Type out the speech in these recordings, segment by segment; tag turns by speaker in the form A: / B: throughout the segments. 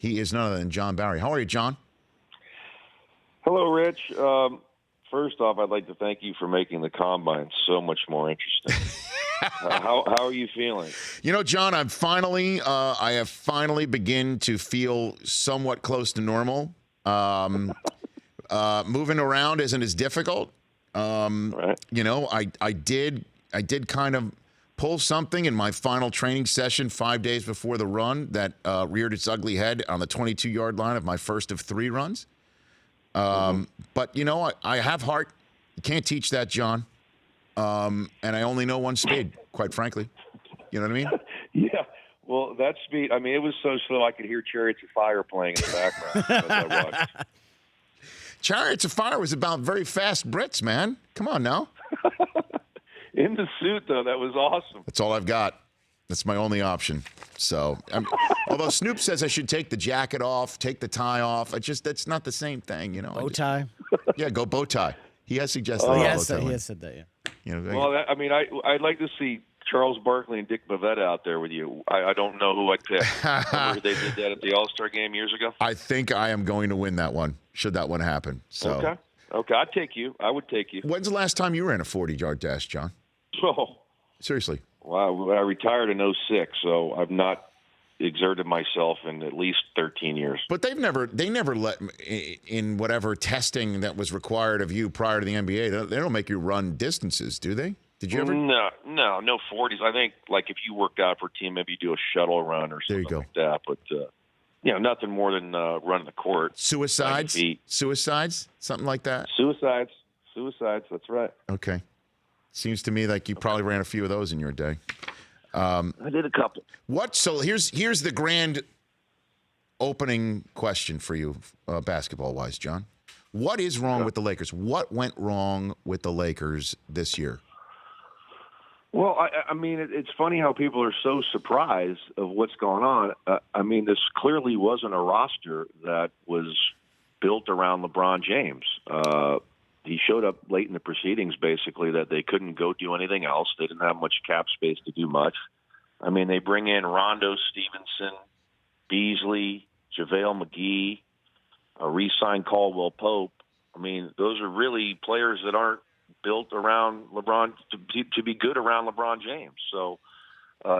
A: He is none other than John Barry. How are you, John?
B: Hello, Rich. First off, I'd like to thank you for making the combine so much more interesting. How are you feeling?
A: You know, John, I have finally begin to feel somewhat close to normal. Moving around isn't as difficult.
B: Right.
A: You know, I did kind of pull something in my final training session 5 days before the run that reared its ugly head on the 22-yard line of my first of 3 runs. But, you know, I have heart. You can't teach that, John. And I only know one speed, quite frankly. You know what I mean?
B: Yeah. Well, that speed, I mean, it was so slow I could hear Chariots of Fire playing in the background as I watched.
A: Chariots of Fire was about very fast Brits, man. Come on now.
B: In the suit, though, that was awesome.
A: That's all I've got. That's my only option. So, although Snoop says I should take the jacket off, take the tie off, that's not the same thing, you know.
C: Bow tie.
A: Yeah, go bow tie. He has suggested
C: He
A: that.
C: has said that, yeah.
A: You know,
B: Well, I'd like to see Charles Barkley and Dick Bavetta out there with you. I don't know who I'd pick. Remember they did that at the All-Star game years ago?
A: I think I am going to win that one, should that one happen. So.
B: Okay, I'd take you. I would take you.
A: When's the last time you ran a 40-yard dash, John?
B: Oh.
A: Seriously.
B: Wow, I retired in 06, so I've not exerted myself in at least 13 years.
A: But they never let in whatever testing that was required of you prior to the NBA. They don't make you run distances, do they? Did you ever?
B: No 40s. I think like if you work out for a team, maybe you do a shuttle run or something like that. But nothing more than running the court.
A: Suicides, something like that.
B: Suicides. That's right.
A: Okay. Seems to me like you probably ran a few of those in your day.
B: I did a couple.
A: So here's the grand opening question for you, basketball-wise, John. What is wrong with the Lakers? What went wrong with the Lakers this year?
B: Well, I mean, it's funny how people are so surprised of what's going on. I mean, this clearly wasn't a roster that was built around LeBron James. He showed up late in the proceedings, basically, that they couldn't go do anything else. They didn't have much cap space to do much. I mean, they bring in Rondo, Stevenson, Beasley, JaVale McGee, re-sign Caldwell Pope. I mean, those are really players that aren't built around LeBron to be good around LeBron James. So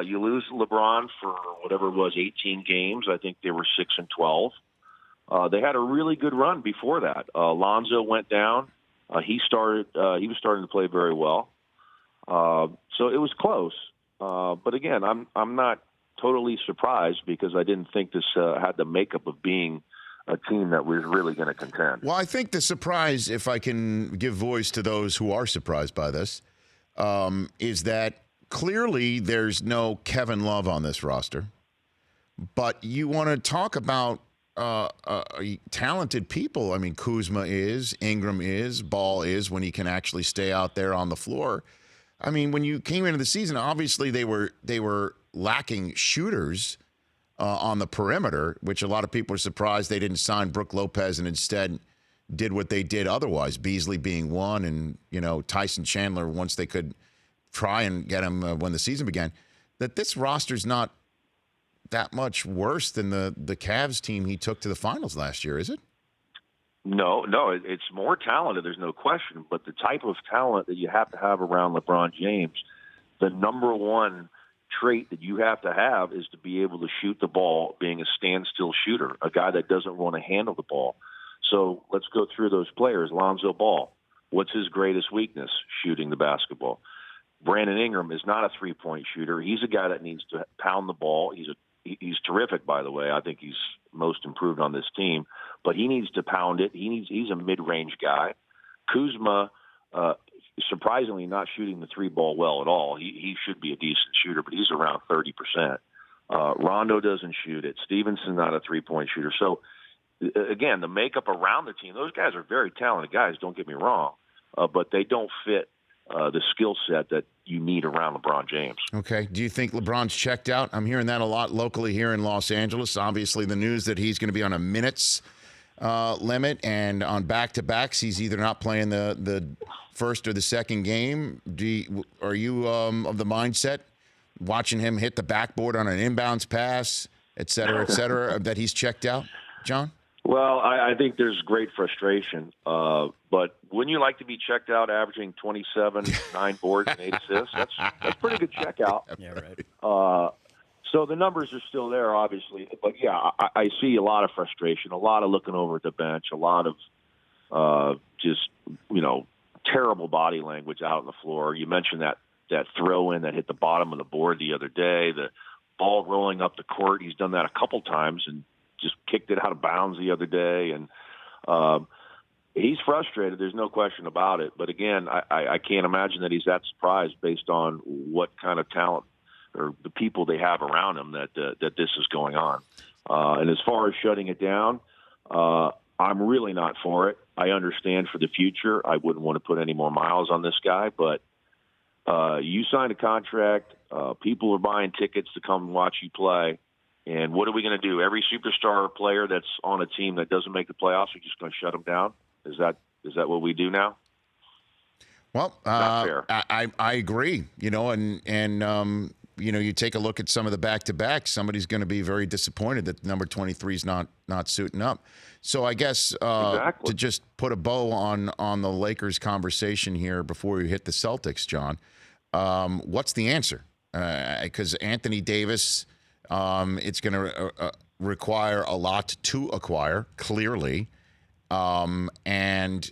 B: you lose LeBron for whatever it was, 18 games. I think they were 6-12. They had a really good run before that. Lonzo went down. He was starting to play very well. So it was close. But again, I'm not totally surprised because I didn't think this had the makeup of being a team that was really going to contend.
A: Well, I think the surprise, if I can give voice to those who are surprised by this, is that clearly there's no Kevin Love on this roster. But you want to talk about talented people. I mean, Kuzma is, Ingram is, Ball is when he can actually stay out there on the floor. I mean, when you came into the season, obviously they were lacking shooters on the perimeter, which a lot of people are surprised they didn't sign Brook Lopez and instead did what they did otherwise. Beasley being one, and Tyson Chandler once they could try and get him when the season began. That this roster's not that much worse than the Cavs team he took to the finals last year, is it?
B: No, it's more talented, there's no question. But the type of talent that you have to have around LeBron James, the number one trait that you have to have is to be able to shoot the ball, being a standstill shooter, a guy that doesn't want to handle the ball. So let's go through those players. Lonzo Ball, what's his greatest weakness? Shooting the basketball. Brandon Ingram is not a three-point shooter. He's a guy that needs to pound the ball. He's terrific, by the way. I think he's most improved on this team. But he needs to pound it. He's a mid-range guy. Kuzma, surprisingly, not shooting the three ball well at all. He should be a decent shooter, but he's around 30%. Rondo doesn't shoot it. Stevenson's not a three-point shooter. So, again, the makeup around the team, those guys are very talented guys, don't get me wrong, but they don't fit the skill set that you need around LeBron James.
A: Okay. Do you think LeBron's checked out? I'm hearing that a lot locally here in Los Angeles. Obviously, the news that he's going to be on a minutes limit and on back-to-backs. He's either not playing the first or the second game. Are you of the mindset watching him hit the backboard on an inbounds pass, et cetera, that he's checked out, John?
B: Well, I think there's great frustration. But wouldn't you like to be checked out averaging 27, 9 boards, and 8 assists? That's pretty good checkout.
C: Yeah, right.
B: So the numbers are still there, obviously. But, yeah, I see a lot of frustration, a lot of looking over at the bench, a lot of just, terrible body language out on the floor. You mentioned that throw-in that hit the bottom of the board the other day, the ball rolling up the court. He's done that a couple times and just kicked it out of bounds the other day. And he's frustrated. There's no question about it. But, again, I can't imagine that he's that surprised based on what kind of talent or the people they have around him that this is going on. And as far as shutting it down, I'm really not for it. I understand for the future. I wouldn't want to put any more miles on this guy, but you signed a contract. People are buying tickets to come watch you play. And what are we going to do? Every superstar player that's on a team that doesn't make the playoffs, we're just going to shut them down? Is that what we do now?
A: Well,
B: Not fair.
A: I agree. You take a look at some of the back-to-backs. Somebody's going to be very disappointed that number 23 is not suiting up. So I guess
B: Exactly.
A: to just put a bow on the Lakers conversation here before we hit the Celtics, John, what's the answer? Because Anthony Davis, it's going to require a lot to acquire, clearly. And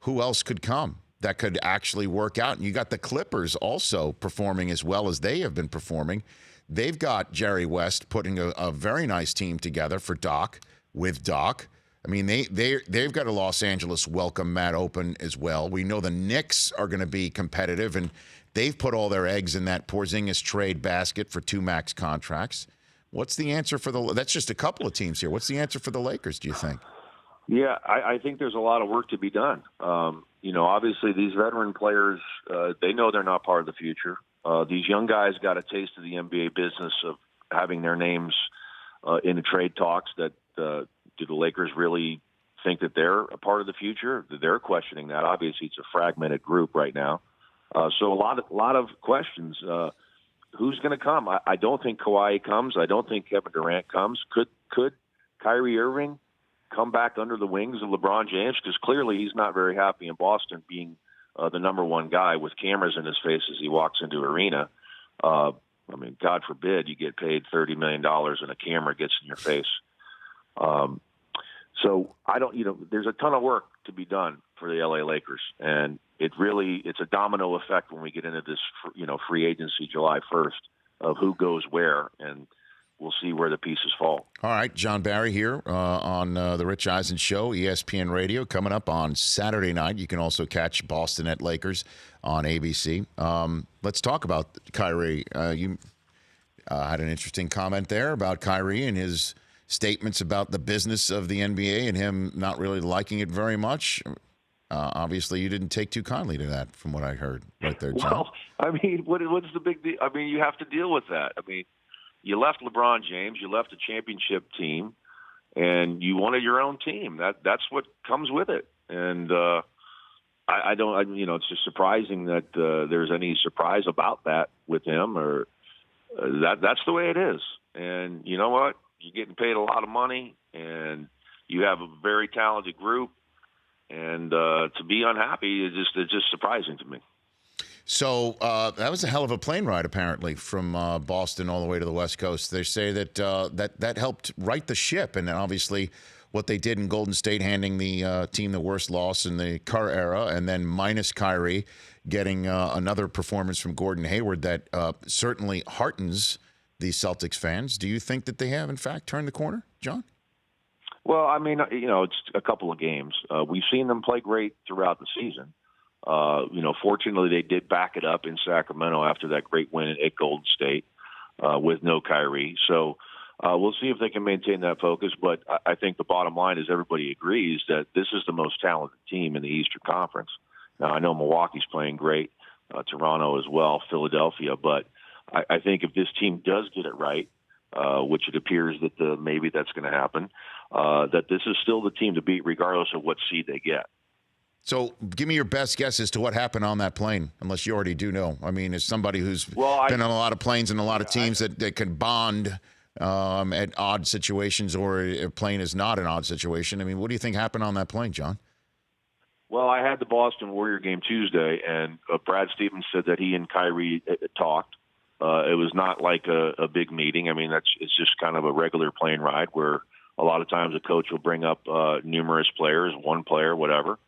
A: who else could come that could actually work out? And you got the Clippers also performing as well as they have been performing. They've got Jerry West putting a very nice team together for Doc, with Doc. I mean, they've got a Los Angeles welcome mat open as well. We know the Knicks are going to be competitive, and they've put all their eggs in that Porzingis trade basket for 2 max contracts. What's the answer for that's just a couple of teams here. What's the answer for the Lakers, do you think?
B: Yeah, I think there's a lot of work to be done. Obviously these veteran players, they know they're not part of the future. These young guys got a taste of the NBA business of having their names in the trade talks. That do the Lakers really think that they're a part of the future? They're questioning that. Obviously, it's a fragmented group right now. So a lot of questions. Who's going to come? I don't think Kawhi comes. I don't think Kevin Durant comes. Could Kyrie Irving come back under the wings of LeBron James? Because clearly he's not very happy in Boston being the number one guy with cameras in his face as he walks into arena. God forbid you get paid $30 million and a camera gets in your face. So I don't, there's a ton of work to be done for the LA Lakers. And it's a domino effect when we get into this, free agency July 1st of who goes where. And we'll see where the pieces fall. All
A: right, John Barry here on the Rich Eisen Show, ESPN Radio, coming up on Saturday night. You can also catch Boston at Lakers on ABC. Let's talk about Kyrie. You had an interesting comment there about Kyrie and his statements about the business of the NBA and him not really liking it very much. Obviously, you didn't take too kindly to that from what I heard right there, John.
B: Well, what's the big deal? You have to deal with that. You left LeBron James, you left a championship team, and you wanted your own team. That's what comes with it. And it's just surprising that there's any surprise about that with him, or that's the way it is. And you know what? You're getting paid a lot of money, and you have a very talented group. And to be unhappy is just surprising to me.
A: So that was a hell of a plane ride, apparently, from Boston all the way to the West Coast. They say that that helped right the ship, and obviously what they did in Golden State, handing the team the worst loss in the Kerr era, and then minus Kyrie, getting another performance from Gordon Hayward that certainly heartens the Celtics fans. Do you think that they have, in fact, turned the corner, John?
B: Well, it's a couple of games. We've seen them play great throughout the season. Fortunately, they did back it up in Sacramento after that great win at Golden State with no Kyrie. So we'll see if they can maintain that focus. But I think the bottom line is everybody agrees that this is the most talented team in the Eastern Conference. Now, I know Milwaukee's playing great, Toronto as well, Philadelphia. But I think if this team does get it right, which it appears that maybe that's going to happen, that this is still the team to beat regardless of what seed they get.
A: So give me your best guess as to what happened on that plane, unless you already do know. As somebody who's been on a lot of planes and a lot of teams that can bond at odd situations, or a plane is not an odd situation. I mean, what do you think happened on that plane, John?
B: Well, I had the Boston Warrior game Tuesday, and Brad Stevens said that he and Kyrie talked. It was not like a big meeting. I mean, it's just kind of a regular plane ride where a lot of times a coach will bring up numerous players, one player, whatever.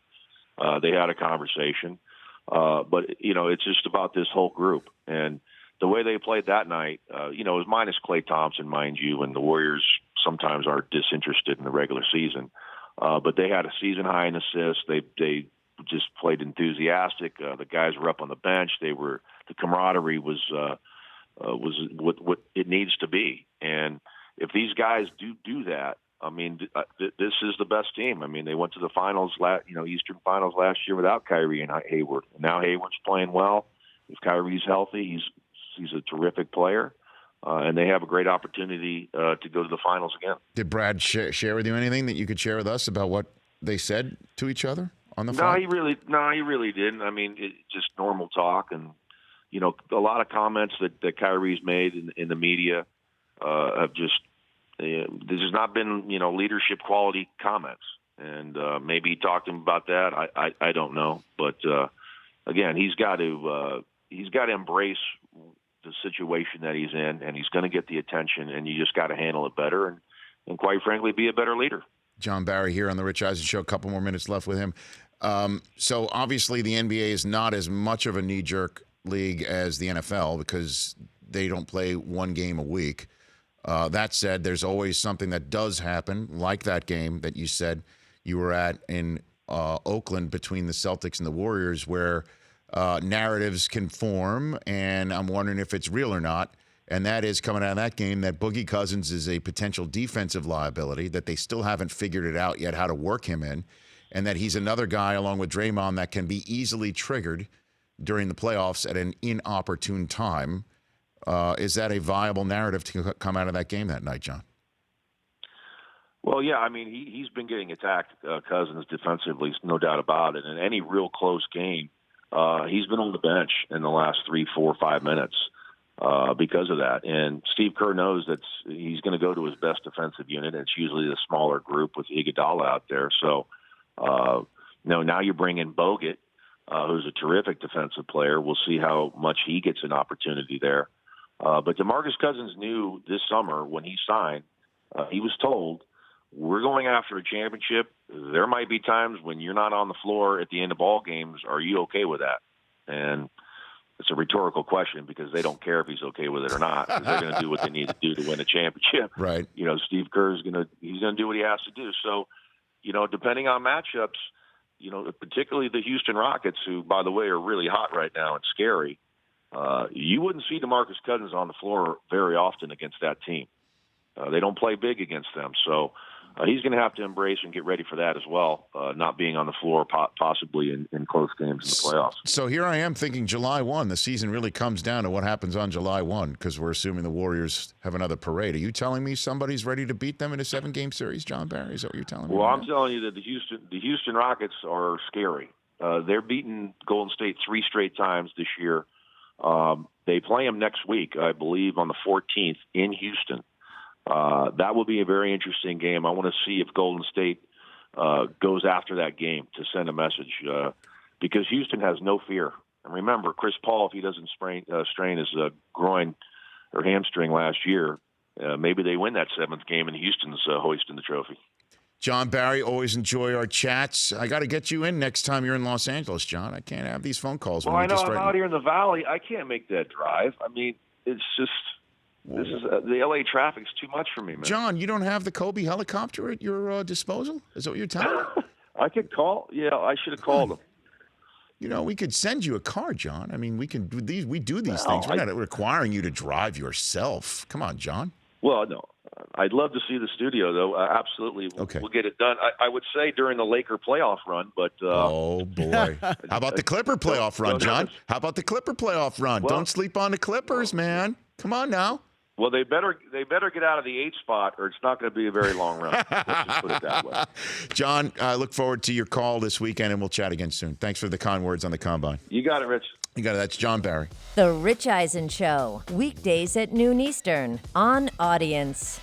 B: They had a conversation. But, it's just about this whole group. And the way they played that night, it was minus Klay Thompson, mind you, and the Warriors sometimes are disinterested in the regular season. But they had a season high in assists. They just played enthusiastic. The guys were up on the bench. The camaraderie was what it needs to be. And if these guys do that, I mean, this is the best team. I mean, they went to the finals, Eastern Finals last year without Kyrie and Hayward. Now Hayward's playing well. If Kyrie's healthy, he's a terrific player, and they have a great opportunity to go to the finals again.
A: Did Brad share with you anything that you could share with us about what they said to each other on the phone?
B: No, he really didn't. I mean, just normal talk, and a lot of comments that Kyrie's made in the media have just. This has not been, leadership quality comments, and maybe he talked to him about that. I don't know, but again, he's got to embrace the situation that he's in, and he's going to get the attention, and you just got to handle it better, and quite frankly, be a better leader.
A: John Barry here on the Rich Eisen Show. A couple more minutes left with him. So obviously, the NBA is not as much of a knee-jerk league as the NFL because they don't play one game a week. That said, there's always something that does happen, like that game that you said you were at in Oakland between the Celtics and the Warriors, where narratives can form, and I'm wondering if it's real or not. And that is coming out of that game that Boogie Cousins is a potential defensive liability, that they still haven't figured it out yet how to work him in, and that he's another guy along with Draymond that can be easily triggered during the playoffs at an inopportune time. Is that a viable narrative to come out of that game that night, John?
B: Well, yeah, I mean, he's been getting attacked, Cousins, defensively, no doubt about it. In any real close game, he's been on the bench in the last 3, 4, 5 minutes because of that. And Steve Kerr knows that he's going to go to his best defensive unit. It's usually the smaller group with Iguodala out there. So, now you bring in Bogut, who's a terrific defensive player. We'll see how much he gets an opportunity there. But DeMarcus Cousins knew this summer when he signed, he was told, we're going after a championship. There might be times when you're not on the floor at the end of ball games. Are you okay with that? And it's a rhetorical question because they don't care if he's okay with it or not. Because they're going to do what they need to do to win a championship.
A: Right.
B: Steve Kerr's going to do what he has to do. So, depending on matchups, particularly the Houston Rockets, who, by the way, are really hot right now and scary. You wouldn't see DeMarcus Cousins on the floor very often against that team. They don't play big against them. So he's going to have to embrace and get ready for that as well, not being on the floor possibly in close games in the playoffs.
A: So here I am thinking July 1, the season really comes down to what happens on July 1 because we're assuming the Warriors have another parade. Are you telling me somebody's ready to beat them in a 7-game series, John Barry? Is that what you're telling me?
B: Well, I'm telling you that the Houston Rockets are scary. They're beating Golden State 3 straight times this year. They play them next week, I believe, on the 14th in Houston. That will be a very interesting game. I want to see if Golden State goes after that game to send a message because Houston has no fear. And remember, Chris Paul, if he doesn't strain his groin or hamstring last year, maybe they win that 7th game and Houston's hoisting the trophy.
A: John Barry, always enjoy our chats. I got to get you in next time you're in Los Angeles, John. I can't have these phone calls.
B: Well, I know I'm out here in the Valley. I can't make that drive. I mean, it's just the LA traffic's too much for me, man.
A: John, you don't have the Kobe helicopter at your disposal? Is that what you're telling me?
B: I could call. Yeah, I should have called him.
A: We could send you a car, John. I mean, we can do these. We do these things. We're not requiring you to drive yourself. Come on, John.
B: Well, no. I'd love to see the studio, though. Absolutely.
A: Okay.
B: We'll get it done. I would say during the Laker playoff run, but...
A: oh, boy. How about the Clipper playoff run, John? How about the Clipper playoff run? Well, don't sleep on the Clippers, man. Come on now.
B: Well, they better get out of the 8th spot, or it's not going to be a very long run. Let's just put it that way.
A: John, I look forward to your call this weekend, and we'll chat again soon. Thanks for the kind words on the Combine.
B: You got it, Rich.
A: You got it. That's John Barry.
C: The Rich Eisen Show, weekdays at noon Eastern on Audience.